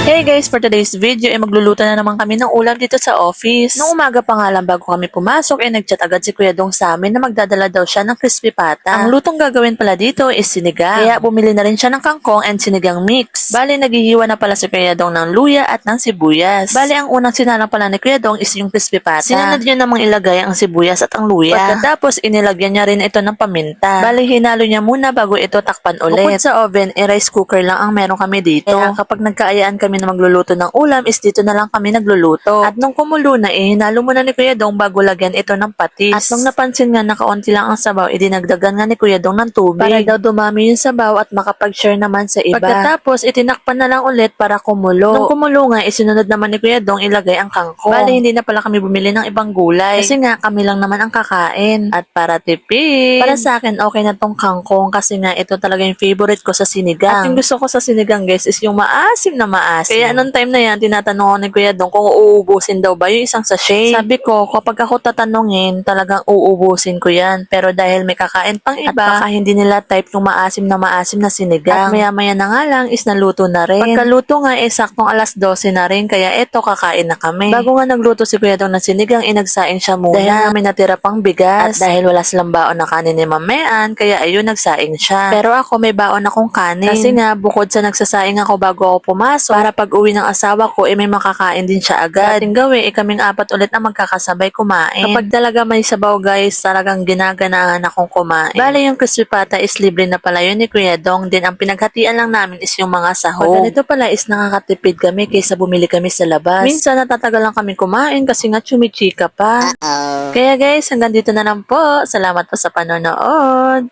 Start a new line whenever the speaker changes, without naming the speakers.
Hey guys, for today's video ay magluluto na naman kami ng ulam dito sa office. Noong umaga pa nga lang bago kami pumasok ay nagchat agad si Kuya Dong sa amin na magdadala daw siya ng crispy pata. Ang lutong gagawin pala dito is sinigang. Kaya bumili na rin siya ng kangkong and sinigang mix. Bali naghihiwa na pala si Kuya Dong ng luya at ng sibuyas. Bali ang unang sinalang pala ni Kuya Dong is yung crispy pata. Sinunod niya namang ilagay ang sibuyas at ang luya. Pagkatapos inilagyan niya rin ito ng paminta. Bali hinalo niya muna bago ito takpan ulit. Bukod sa oven, rice cooker lang ang meron kami dito. Kaya kapag nagkaayaan kami na magluluto ng ulam is dito na lang kami nagluluto. At nung kumulo na hinalo muna ni Kuya Dong bago lagyan ito ng patis. At nung napansin nga na kaunti lang ang sabaw, idinagdagan nga ni Kuya Dong ng tubig. Para daw dumami yung sabaw at makapag-share naman sa iba. Pagkatapos, itinakpan na lang ulit para kumulo. Nung kumulo nga, isinunod naman ni Kuya Dong ilagay ang kangkong. Bali, hindi na pala kami bumili ng ibang gulay. Kasi nga, kami lang naman ang kakain. At para tipid, para sa akin, okay na tong kangkong kasi nga ito talaga yung favorite ko sa sinigang. At yung gusto ko sa sinigang guys is yung maasim na maasim. Kaya nung time na yan, tinatanong ko ni Kuya Dong kung uubusin daw ba yung isang sachet. Sabi ko, kapag ako tatanungin, talagang uubusin ko yan. Pero dahil may kakain pang iba, at baka hindi nila type yung maasim na sinigang. At maya-maya na nga lang is naluto na rin. Pagkaluto nga saktong alas 12 na rin, kaya eto kakain na kami. Bago nga nagluto si Kuya Dong ng sinigang, inagsaing siya muna. Dahil nga may natira pang bigas. At dahil wala silang baon na kanin ni Mamean, kaya ayun, nagsaing siya. Pero ako may baon akong kanin. Kasi nga, bukod sa nagsasaing ako bago ako pumasok, para pag uwi ng asawa ko, may makakain din siya agad. Dating gawin, kaming apat ulit na magkakasabay kumain. Kapag talaga may sabaw guys, talagang ginaganahan akong kumain. Bale, yung crispy pata is libre na pala yun ni Kuya Dong. Din ang pinaghatian lang namin is yung mga sahog. Pag ganito pala is nakakatipid kami kaysa bumili kami sa labas. Minsan natatagal lang kami kumain kasi nga chumichika pa. Kaya guys, hanggang dito na lang po. Salamat po sa panonood.